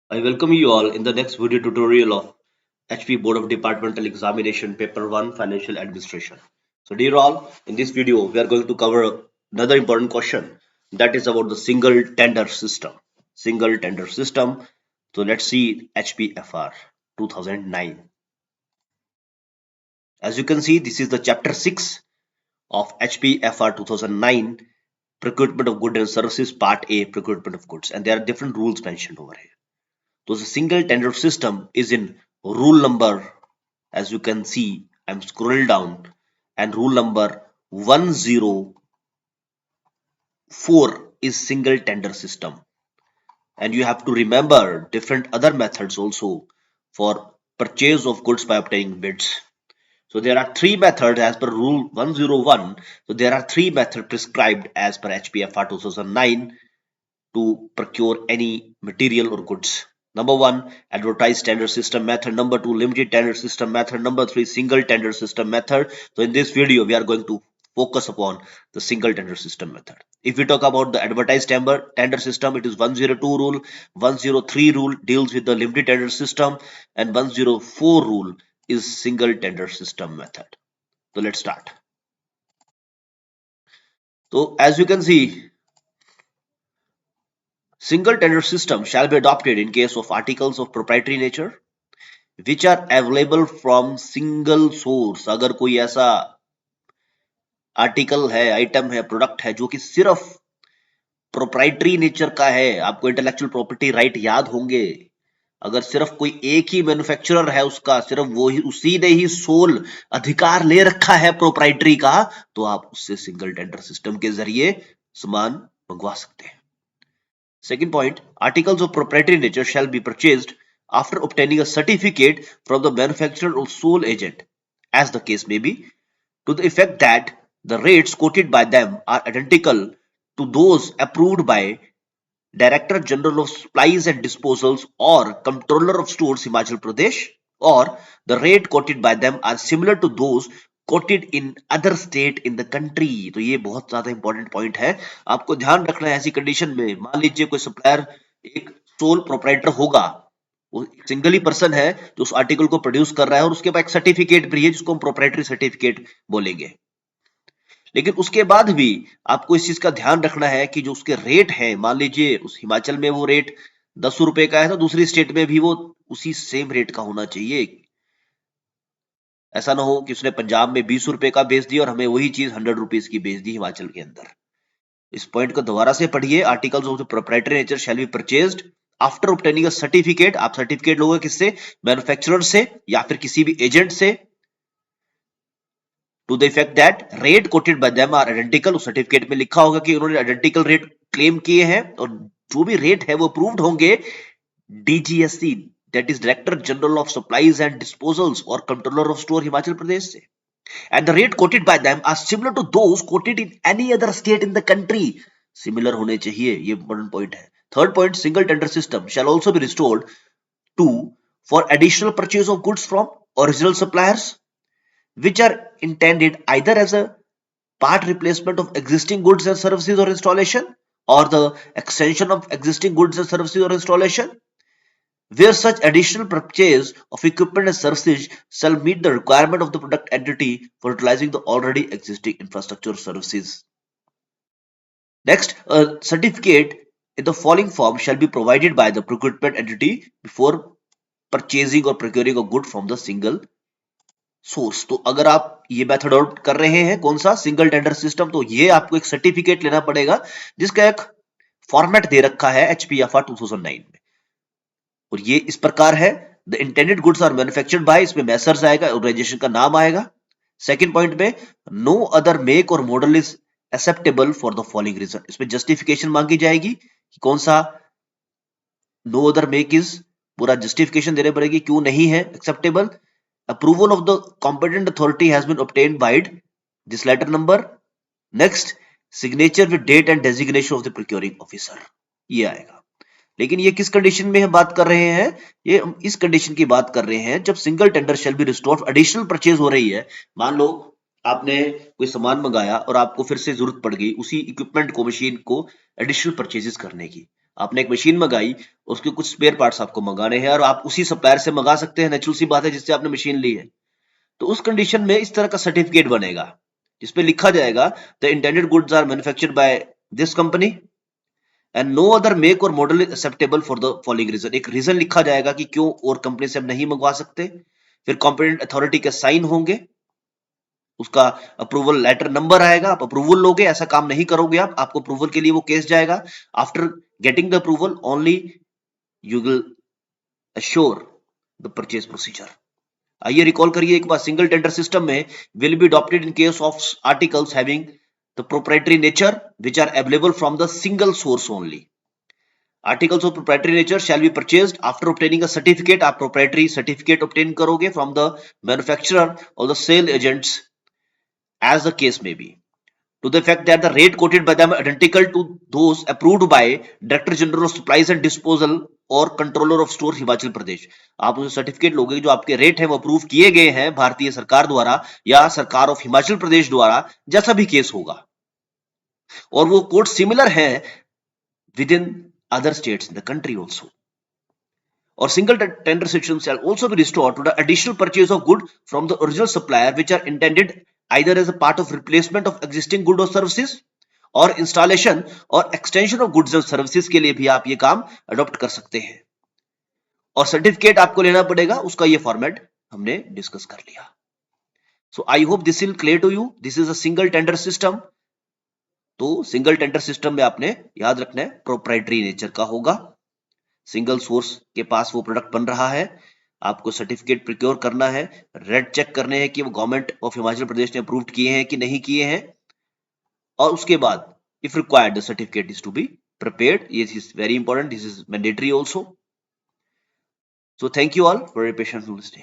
I welcome you all in the next video tutorial of HP Board of Departmental Examination Paper 1 Financial Administration. So dear all, in this video we are going to cover another important question that is about the single tender system. Single tender system. So let's see HPFR 2009. As you can see, this is the chapter 6 of HPFR 2009 Procurement of Goods and Services Part A Procurement of Goods, and there are different rules mentioned over here. So the single tender system is in rule number, as you can see, I'm scrolling down, and rule number 104 is single tender system. And you have to remember different other methods also for purchase of goods by obtaining bids. So there are three methods as per rule 101. So there are three methods prescribed as per HPFR 2009 to procure any material or goods. Number one, advertised tender system method. Number two, limited tender system method. Number three, single tender system method. So in this video, we are going to focus upon the single tender system method. If we talk about the advertised tender system, it is 102 rule. 103 rule deals with the limited tender system, and 104 rule is single tender system method. So let's start. So as you can see, single tender system shall be adopted in case of articles of proprietary nature which are available from single source. अगर कोई ऐसा article है, item है, product है जो कि सिर्फ proprietary nature का है, आपको इंटेलेक्चुअल प्रॉपर्टी राइट याद होंगे, अगर सिर्फ कोई एक ही मैन्युफैक्चरर है उसका, सिर्फ वो ही उसी ने ही सोल अधिकार ले रखा है प्रोप्राइटरी का, तो आप उससे सिंगल टेंडर सिस्टम के जरिए सामान मंगवा सकते हैं. Second point, articles of proprietary nature shall be purchased after obtaining a certificate from the manufacturer or sole agent, as the case may be, to the effect that the rates quoted by them are identical to those approved by Director General of Supplies and Disposals or Comptroller of Stores Himachal Pradesh, or the rate quoted by them are similar to those quoted in other state in the country. तो ये बहुत ज्यादा important point है, आपको ध्यान रखना है. ऐसी कंडीशन में मान लीजिए कोई सप्लायर एक सोल प्रोप्राइटर होगा, वो सिंगल ही पर्सन है जो उस आर्टिकल को प्रोड्यूस कर रहा है और उसके पास एक सर्टिफिकेट भी है जिसको हम प्रोप्राइटरी सर्टिफिकेट बोलेंगे. लेकिन उसके बाद भी आपको इस चीज का ध्यान रखना है कि जो उसके रेट हैं, मान लीजिए उस हिमाचल में वो रेट 10 रुपए का है तो दूसरी स्टेट में भी वो उसी सेम रेट का होना चाहिए. ऐसा ना हो कि उसने पंजाब में 20 रुपए का बेच दिया और हमें वही चीज 100 रुपीज की बेच दी हिमाचल के अंदर. इस पॉइंट को दोबारा से पढ़िए. Articles of the proprietary nature shall be purchased after obtaining a certificate. आप सर्टिफिकेट लोगे किससे? मैन्युफैक्चरर से या फिर किसी भी एजेंट से. To the effect that rate quoted by them are identical. उस सर्टिफिकेट में लिखा होगा कि उन्होंने आइडेंटिकल रेट क्लेम किए हैं और जो भी रेट है वो अप्रूव्ड होंगे DGSC, that is director general of supplies and disposals और controller of store Himachal Pradesh से. And the rate quoted by them are similar to those quoted in any other state in the country. Similar होने चाहिए, ये important point है. Third point, single tender system shall also be restored to for additional purchase of goods from original suppliers, which are intended either as a part replacement of existing goods and services or installation, or the extension of existing goods and services or installation, where such additional purchase of equipment and services shall meet the requirement of the product entity for utilizing the already existing infrastructure services. Next, a certificate in the following form shall be provided by the procurement entity before purchasing or procuring a good from the single source. तो अगर आप ये method adopt कर रहे हैं, कौन सा? Single tender system, तो ये आपको एक सर्टिफिकेट लेना पड़ेगा जिसका एक फॉर्मेट दे रखा है HPFR 2009 में, और ये इस प्रकार है. The intended goods are manufactured by, इसमें मैसर्स आएगा, ऑर्गेनाइजेशन का नाम आएगा. सेकंड पॉइंट में नो अदर मेक और model is acceptable for the following reason. इसमें जस्टिफिकेशन मांगी जाएगी कि कौन सा नो अदर मेक इज, पूरा जस्टिफिकेशन देने पड़ेगी क्यों नहीं है acceptable. Approval of the competent authority has been obtained by this letter number. Next, signature with date and designation of the procuring officer. ये आएगा. लेकिन ये किस कंडीशन में हम बात कर रहे हैं? ये हम इस कंडीशन की बात कर रहे हैं जब single tender shall be restored, additional purchase हो रही है. मान लो आपने कोई सामान मंगाया और आपको फिर से जरूरत पड़ गई उसी इक्विपमेंट को, मशीन को एडिशनल परचेजेस करने की. आपने एक मशीन मंगाई, उसके कुछ स्पेयर पार्ट्स आपको मंगाने हैं और आप उसी सप्लायर से मंगा सकते हैं, नेचुरल सी बात है, जिससे आपने मशीन ली है। तो उस कंडीशन में इस तरह का सर्टिफिकेट बनेगा जिसपे लिखा जाएगा the intended goods are manufactured by this company and no other make और model is acceptable for the following reason. एक रीजन लिखा जाएगा कि क्यों और कंपनी से हम नहीं मंगवा सकते। फिर कॉम्पिटेंट अथॉरिटी के साइन होंगे, उसका अप्रूवल लेटर नंबर आएगा, आप अप्रूवल लोगे, ऐसा काम नहीं करोगे आप, आपको अप्रूवल के लिए वो केस जाएगा। After getting the approval only you will assure the purchase procedure. आइए रिकॉल करिए एक बार, सिंगल टेंडर सिस्टम में will be adopted in case of articles having the proprietary nature which are available from the single source only. Articles of proprietary nature shall be purchased after obtaining a certificate. आप proprietary certificate obtain करोगे from the manufacturer और the sale agents as the case may be, to the effect that the rate quoted by them are identical to those approved by Director General of Supplies and Disposal और Controller of Store Himachal Pradesh. आप उसे certificate लोगे जो आपके rate है वो approve किए गए हैं भारतीय सरकार द्वारा या सरकार ऑफ हिमाचल प्रदेश द्वारा, जैसा भी केस होगा, और वो कोड सिमिलर है with in other states in the country also. और single tender system shall also be restored to the additional purchase of good from the original supplier which are intended either as a part of replacement of existing good or services और installation और extension of goods and services के लिए भी आप ये काम adopt कर सकते हैं। और सर्टिफिकेट आपको लेना पड़ेगा, उसका ये फॉर्मेट हमने डिस्कस कर लिया। So I hope this will clear to you. This is a single tender system. तो सिंगल टेंडर सिस्टम में आपने याद रखना है प्रोप्राइटरी नेचर का होगा, सिंगल सोर्स के पास वो प्रोडक्ट बन रहा है, आपको सर्टिफिकेट प्रिक्योर करना है, रेड चेक करने हैं कि वो गवर्नमेंट ऑफ हिमाचल प्रदेश ने अप्रूव किए हैं कि नहीं किए हैं, और उसके बाद if required the certificate is to be prepared. Yes, is very important. This is mandatory also. So thank you all for your patience listening.